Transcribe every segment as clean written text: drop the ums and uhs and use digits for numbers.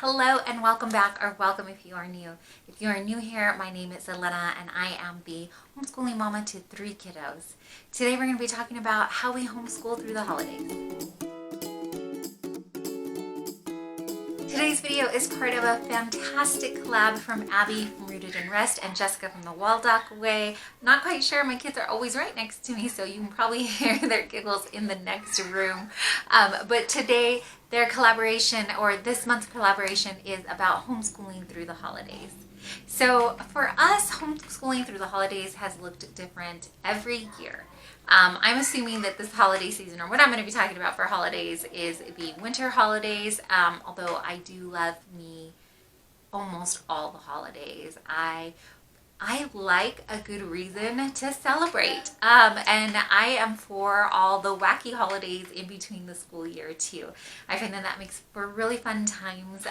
Hello and welcome back, or welcome if you are new. If you are new here, my name is Elena and I am the homeschooling mama to 3 kiddos. Today we're going to be talking about how we homeschool through the holidays. Today's video is part of a fantastic collab from Abby from Rooted in Rest and Jessica from the Waldock Way. Not quite sure, my kids are always right next to me, so you can probably hear their giggles in the next room. But today their collaboration, or this month's collaboration, is about homeschooling through the holidays. So for us, homeschooling through the holidays has looked different every year. I'm assuming that this holiday season, or what I'm going to be talking about for holidays, is the winter holidays, although I do love me almost all the holidays. I like a good reason to celebrate, and I am for all the wacky holidays in between the school year too. I find that makes for really fun times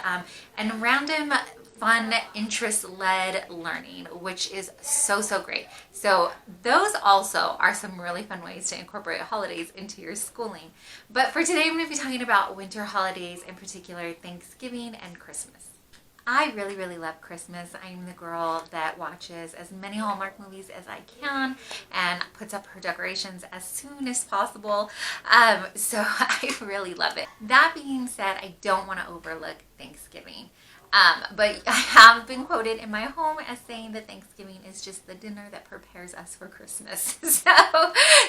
and random fun interest-led learning, which is so great. So those also are some really fun ways to incorporate holidays into your schooling. But for today I'm going to be talking about winter holidays, in particular Thanksgiving and Christmas. I really love Christmas. I'm the girl that watches as many Hallmark movies as I can and puts up her decorations as soon as possible. So I really love it. That being said, I don't want to overlook Thanksgiving. But I have been quoted in my home as saying that Thanksgiving is just the dinner that prepares us for Christmas. So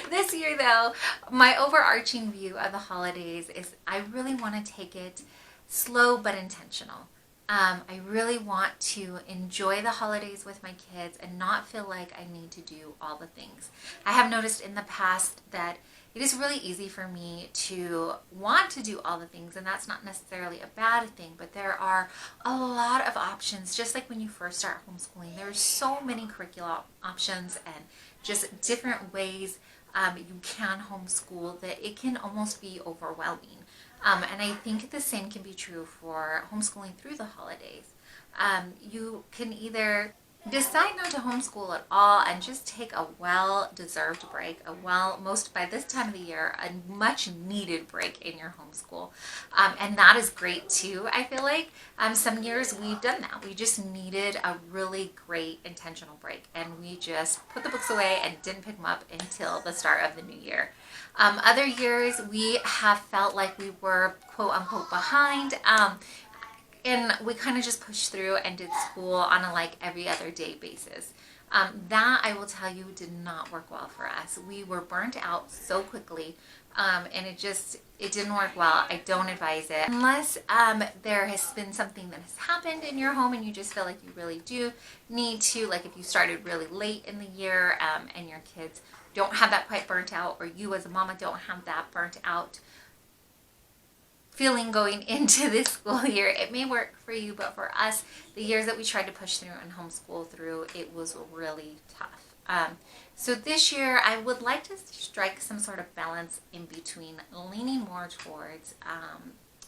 this year though, my overarching view of the holidays is I really want to take it slow but intentional. I really want to enjoy the holidays with my kids and not feel like I need to do all the things. I have noticed in the past that it is really easy for me to want to do all the things, and that's not necessarily a bad thing, but there are a lot of options. Just like when you first start homeschooling, there are so many curriculum options and just different ways you can homeschool that it can almost be overwhelming. And I think the same can be true for homeschooling through the holidays. You can either decide not to homeschool at all and just take a well-deserved break, by this time of the year, a much-needed break in your homeschool. And that is great too, I feel like. Some years we've done that. We just needed a really great intentional break, and we just put the books away and didn't pick them up until the start of the new year. Other years we have felt like we were quote-unquote behind, and we kind of just pushed through and did school on a like every other day basis. That, I will tell you, did not work well for us. We were burnt out so quickly, and it didn't work well. I don't advise it unless there has been something that has happened in your home and you just feel like you really do need to, like if you started really late in the year and your kids don't have that quite burnt out, or you as a mama don't have that burnt out feeling going into this school year, it may work for you. But for us, the years that we tried to push through and homeschool through, it was really tough. So this year I would like to strike some sort of balance in between, leaning more towards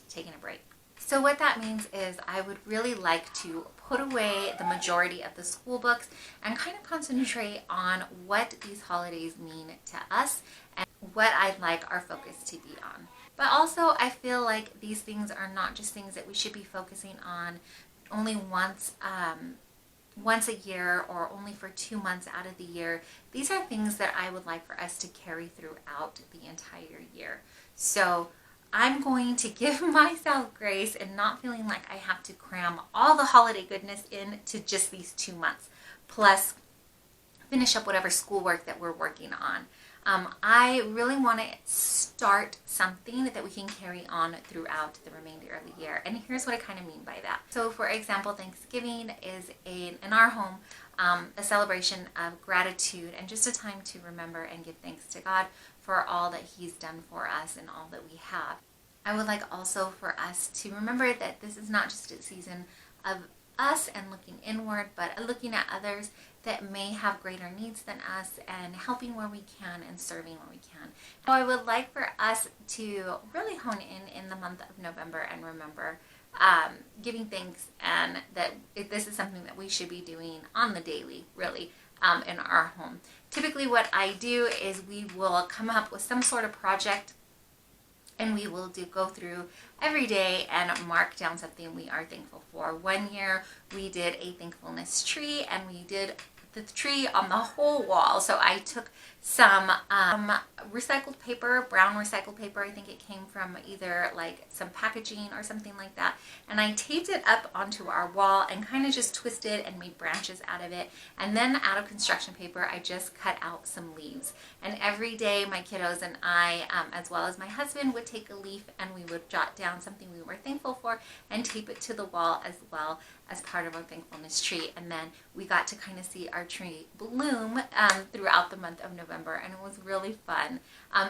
taking a break. So what that means is I would really like to put away the majority of the school books and kind of concentrate on what these holidays mean to us and what I'd like our focus to be on. But also I feel like these things are not just things that we should be focusing on only once a year, or only for 2 months out of the year. These are things that I would like for us to carry throughout the entire year. So I'm going to give myself grace and not feeling like I have to cram all the holiday goodness into just these 2 months, plus finish up whatever schoolwork that we're working on. I really want to start something that we can carry on throughout the remainder of the year. And here's what I kind of mean by that. So for example, Thanksgiving is in our home a celebration of gratitude and just a time to remember and give thanks to God for all that He's done for us and all that we have. I would like also for us to remember that this is not just a season of us and looking inward, but looking at others that may have greater needs than us and helping where we can and serving where we can. So I would like for us to really hone in the month of November and remember giving thanks, and that this is something that we should be doing on the daily, really, in our home. Typically what I do is we will come up with some sort of project And we will go through every day and mark down something we are thankful for. One year we did a thankfulness tree, and we did the tree on the whole wall. So I took some recycled paper, brown recycled paper. I think it came from either like some packaging or something like that. And I taped it up onto our wall and kind of just twisted and made branches out of it. And then out of construction paper, I just cut out some leaves. And every day my kiddos and I, as well as my husband, would take a leaf and we would jot down something we were thankful for and tape it to the wall as well as part of our thankfulness tree. And then we got to kind of see our tree bloom throughout the month of November, and it was really fun.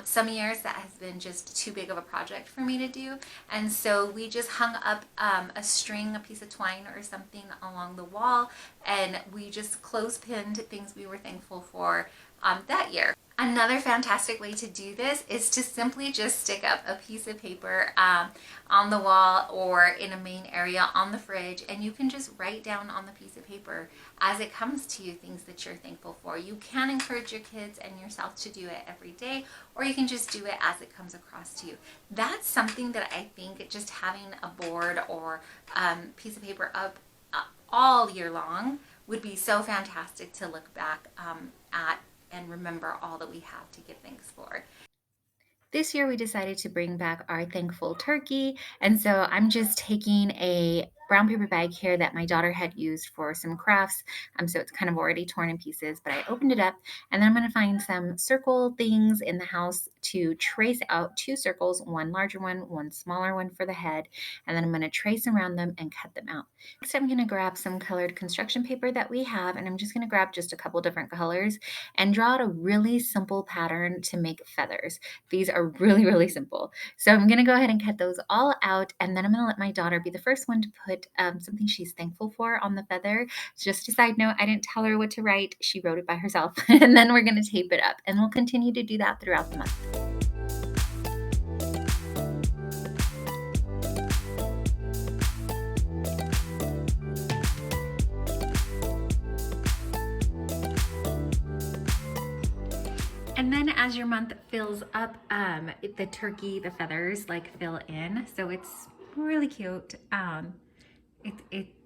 Some years that has been just too big of a project for me to do, and so we just hung up a string, a piece of twine or something along the wall, and we just clothespined things we were thankful for that year. Another fantastic way to do this is to simply just stick up a piece of paper on the wall or in a main area on the fridge, and you can just write down on the piece of paper as it comes to you things that you're thankful for. You can encourage your kids and yourself to do it every day, or you can just do it as it comes across to you. That's something that I think just having a board or piece of paper up all year long would be so fantastic to look back at and remember all that we have to give thanks for. This year we decided to bring back our thankful turkey, and so I'm just taking a brown paper bag here that my daughter had used for some crafts, so it's kind of already torn in pieces, but I opened it up, and then I'm going to find some circle things in the house to trace out 2 circles, one larger one smaller one for the head, and then I'm going to trace around them and cut them out. Next, I'm going to grab some colored construction paper that we have, and I'm just going to grab just a couple different colors and draw out a really simple pattern to make feathers. These are really, really simple. So I'm going to go ahead and cut those all out, and then I'm going to let my daughter be the first one to put something she's thankful for on the feather. Just a side note, I didn't tell her what to write. She wrote it by herself, and then we're going to tape it up, and we'll continue to do that throughout the month. And then as your month fills up, the turkey, the feathers like fill in. So it's really cute.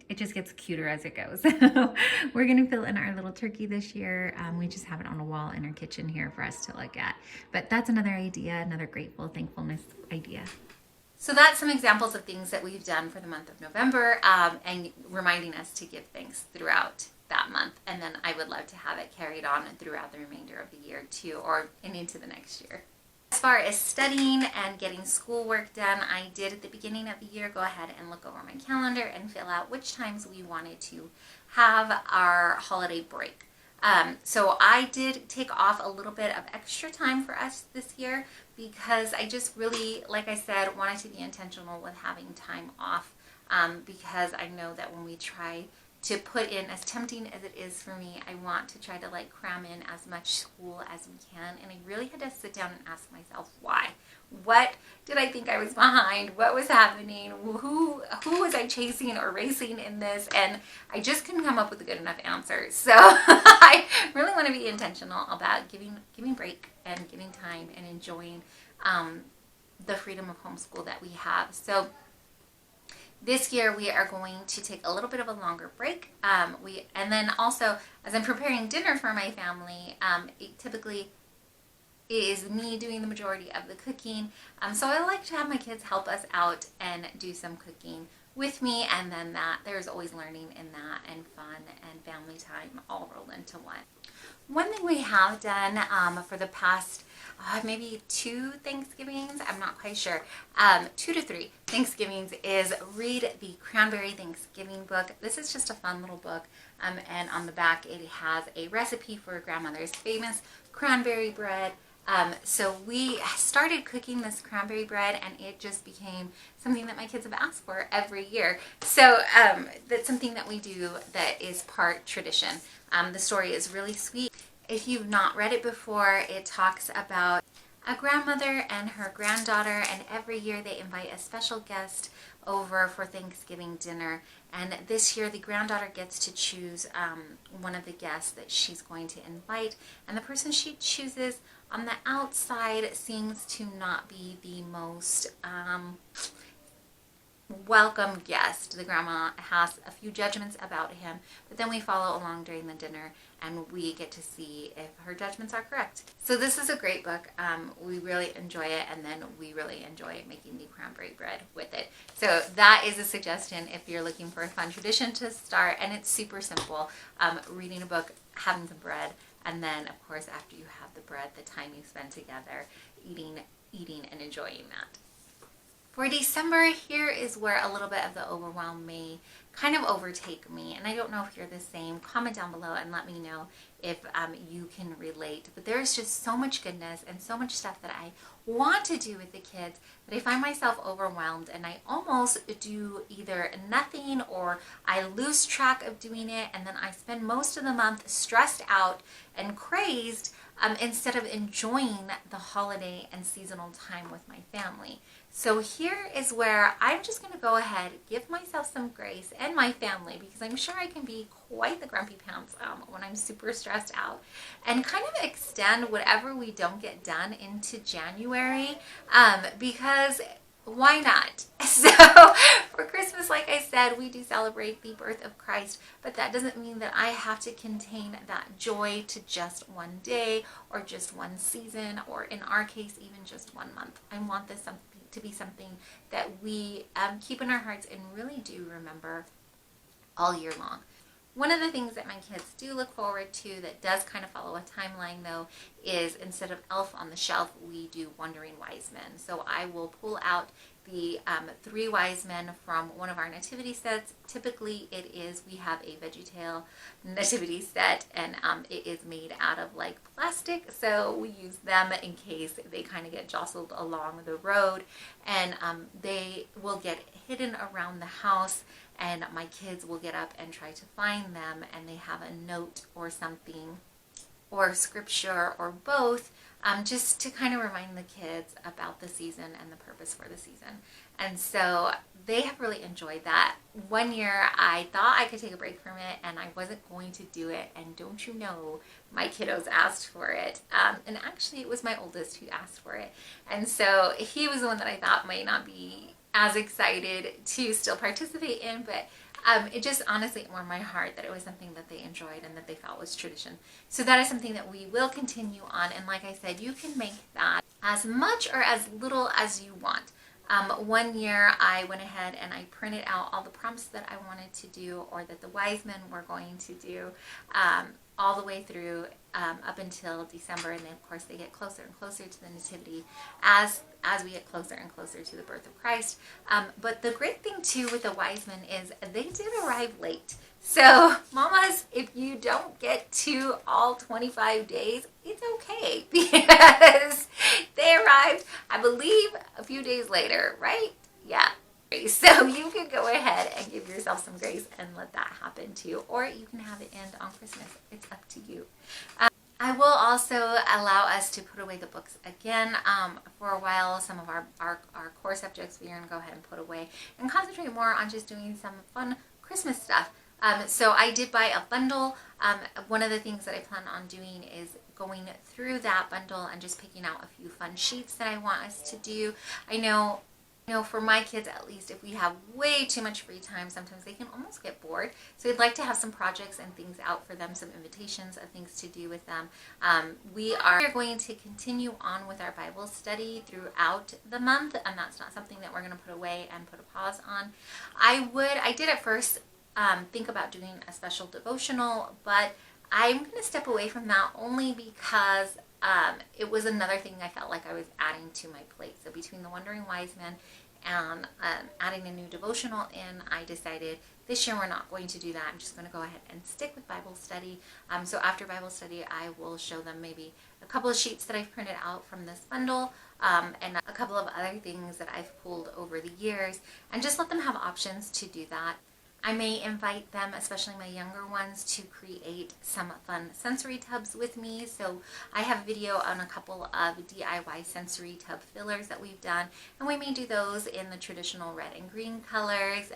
It just gets cuter as it goes. So we're gonna fill in our little turkey this year. We just have it on a wall in our kitchen here for us to look at. But that's another idea, another grateful, thankfulness idea. So that's some examples of things that we've done for the month of November, and reminding us to give thanks throughout that month. And then I would love to have it carried on throughout the remainder of the year too, and into the next year. As far as studying and getting schoolwork done, I did at the beginning of the year go ahead and look over my calendar and fill out which times we wanted to have our holiday break. So I did take off a little bit of extra time for us this year because I just really, like I said, wanted to be intentional with having time off, because I know that when we try to put in, as tempting as it is for me, I want to try to like cram in as much school as we can, and I really had to sit down and ask myself why. What did I think I was behind? What was happening? Who was I chasing or racing in this? And I just couldn't come up with a good enough answer. So I really want to be intentional about giving break and giving time and enjoying the freedom of homeschool that we have. So this year we are going to take a little bit of a longer break. And then also, as I'm preparing dinner for my family, it typically is me doing the majority of the cooking. So I like to have my kids help us out and do some cooking with me, and then there's always learning in that, and fun and family time all rolled into one. One thing we have done for the past maybe 2 Thanksgivings, I'm not quite sure, 2 to 3 Thanksgivings, is read the Cranberry Thanksgiving book. This is just a fun little book, and on the back it has a recipe for grandmother's famous cranberry bread. So we started cooking this cranberry bread, and it just became something that my kids have asked for every year. So that's something that we do that is part tradition. The story is really sweet. If you've not read it before, it talks about a grandmother and her granddaughter, and every year they invite a special guest over for Thanksgiving dinner. And this year the granddaughter gets to choose one of the guests that she's going to invite, and the person she chooses on the outside seems to not be the most welcome guest. The grandma has a few judgments about him, but then we follow along during the dinner and we get to see if her judgments are correct. So this is a great book. We really enjoy it, and then we really enjoy making the cranberry bread with it. So that is a suggestion if you're looking for a fun tradition to start, and it's super simple. Reading a book, having some bread, and then of course after you have the bread, the time you spend together eating and enjoying that. For December, here is where a little bit of the overwhelm may kind of overtake me, and I don't know if you're the same. Comment down below and let me know if you can relate. But there's just so much goodness and so much stuff that I want to do with the kids that I find myself overwhelmed, and I almost do either nothing or I lose track of doing it, and then I spend most of the month stressed out and crazed instead of enjoying the holiday and seasonal time with my family. So here is where I'm just going to go ahead, give myself some grace, and my family, because I'm sure I can be quite the grumpy pants when I'm super stressed out, and kind of extend whatever we don't get done into January, because why not? So for Christmas, like I said, we do celebrate the birth of Christ, but that doesn't mean that I have to contain that joy to just one day or just one season, or in our case, even just 1 month. I want this to be something that we keep in our hearts and really do remember all year long. One of the things that my kids do look forward to that does kind of follow a timeline, though, is instead of Elf on the Shelf, we do Wandering Wise Men. So I will pull out the 3 wise men from one of our nativity sets. Typically we have a VeggieTale nativity set, and it is made out of like plastic, so we use them in case they kind of get jostled along the road, and they will get hidden around the house, and my kids will get up and try to find them, and they have a note or something, or scripture, or both, just to kind of remind the kids about the season and the purpose for the season. And so they have really enjoyed that. One year I thought I could take a break from it, and I wasn't going to do it, and don't you know, my kiddos asked for it. And actually it was my oldest who asked for it, and so he was the one that I thought might not be as excited to still participate in, but it just honestly warmed my heart that it was something that they enjoyed and that they felt was tradition. So that is something that we will continue on, and like I said, you can make that as much or as little as you want. One year I went ahead and I printed out all the prompts that I wanted to do, or that the wise men were going to do, all the way through up until December, and then of course they get closer and closer to the nativity as we get closer and closer to the birth of Christ. But the great thing too with the wise men is they did arrive late. So mamas, if you don't get to all 25 days, it's okay, because they arrived, I believe, a few days later, right? Yeah. So you can go ahead and give yourself some grace and let that happen too, or you can have it end on Christmas. It's up to you. I will also allow us to put away the books again. For a while, some of our core subjects we're going to go ahead and put away and concentrate more on just doing some fun Christmas stuff. So I did buy a bundle. One of the things that I plan on doing is going through that bundle and just picking out a few fun sheets that I want us to do. I know for my kids at least, if we have way too much free time, sometimes they can almost get bored. So I'd like to have some projects and things out for them, some invitations of things to do with them. We are going to continue on with our Bible study throughout the month, and that's not something that we're going to put away and put a pause on. I did at first think about doing a special devotional, but I'm going to step away from that only because it was another thing I felt like I was adding to my plate. So between the Wandering Wise Men and adding a new devotional in, I decided this year we're not going to do that. I'm just going to go ahead and stick with Bible study. So after Bible study, I will show them maybe a couple of sheets that I've printed out from this bundle, and a couple of other things that I've pulled over the years, and just let them have options to do that. I may invite them, especially my younger ones, to create some fun sensory tubs with me. So I have video on a couple of DIY sensory tub fillers that we've done, and we may do those in the traditional red and green colors,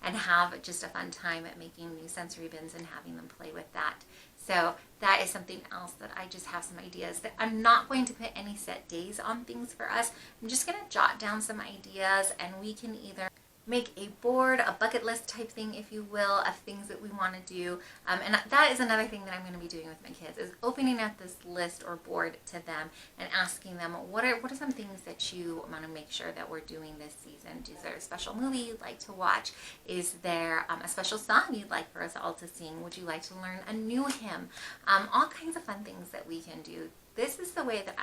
and have just a fun time at making new sensory bins and having them play with that. So that is something else that I just have some ideas that I'm not going to put any set days on things for us. I'm just going to jot down some ideas, and we can either make a board, a bucket list type thing, if you will, of things that we want to do. And that is another thing that I'm going to be doing with my kids, is opening up this list or board to them and asking them, what are some things that you want to make sure that we're doing this season? Is there a special movie you'd like to watch? Is there a special song you'd like for us all to sing? Would you like to learn a new hymn? All kinds of fun things that we can do. This is the way that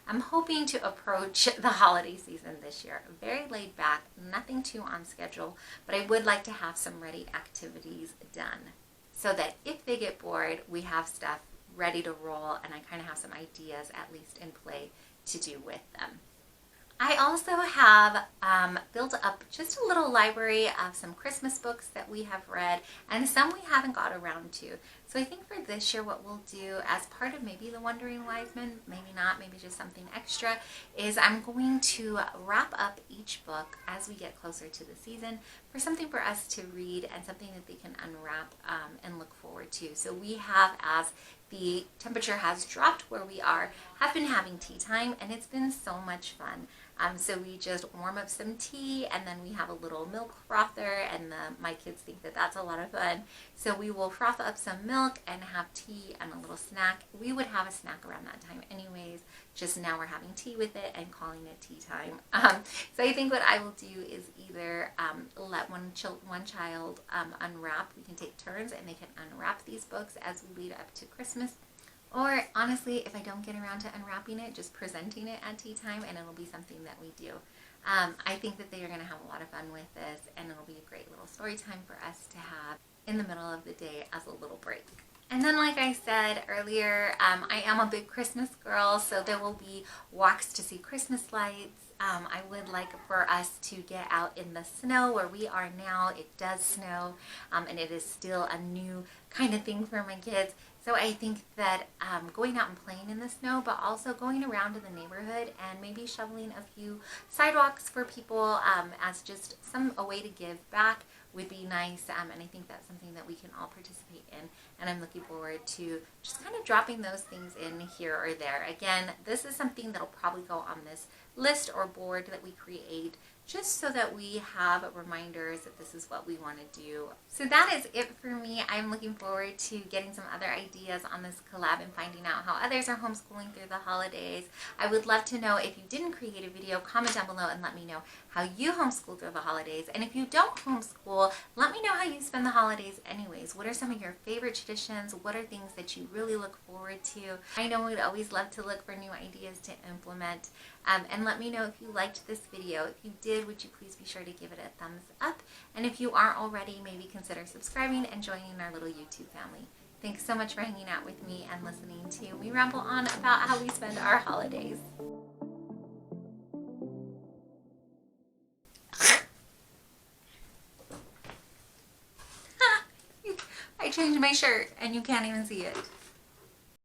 I'm hoping to approach the holiday season this year. Very laid back, nothing too on schedule, but I would like to have some ready activities done so that if they get bored, we have stuff ready to roll, and I kind of have some ideas at least in play to do with them. I also have built up just a little library of some Christmas books that we have read and some we haven't got around to. So I think for this year what we'll do as part of maybe the Wandering Wise Men, maybe not, maybe just something extra, is I'm going to wrap up each book as we get closer to the season for something for us to read and something that they can unwrap and look forward to. So we have, as the temperature has dropped where we are, have been having tea time, and it's been so much fun. So we just warm up some tea, and then we have a little milk frother, and my kids think that that's a lot of fun. So we will froth up some milk and have tea and a little snack. We would have a snack around that time anyways, just now we're having tea with it and calling it tea time. So I think what I will do is either let one child unwrap. We can take turns and they can unwrap these books as we lead up to Christmas. Or honestly, if I don't get around to unwrapping it, just presenting it at tea time, and it'll be something that we do. I think that they are going to have a lot of fun with this, and it'll be a great little story time for us to have in the middle of the day as a little break. And then, like I said earlier, I am a big Christmas girl, so there will be walks to see Christmas lights. I would like for us to get out in the snow where we are now. It does snow, and it is still a new kind of thing for my kids. So I think that going out and playing in the snow, but also going around in the neighborhood and maybe shoveling a few sidewalks for people as just a way to give back would be nice. And I think that's something that we can all participate in. And I'm looking forward to just kind of dropping those things in here or there. Again, this is something that'll probably go on this list or board that we create, just so that we have reminders that this is what we want to do. So that is it for me. I'm looking forward to getting some other ideas on this collab and finding out how others are homeschooling through the holidays. I would love to know, if you didn't create a video, comment down below and let me know how you homeschool through the holidays. And if you don't homeschool, let me know how you spend the holidays anyways. What are some of your favorite traditions? What are things that you really look forward to? I know we'd always love to look for new ideas to implement. And let me know if you liked this video. If you did, would you please be sure to give it a thumbs up? And if you aren't already, maybe consider subscribing and joining our little YouTube family. Thanks so much for hanging out with me and listening to me ramble on about how we spend our holidays. I changed my shirt and you can't even see it.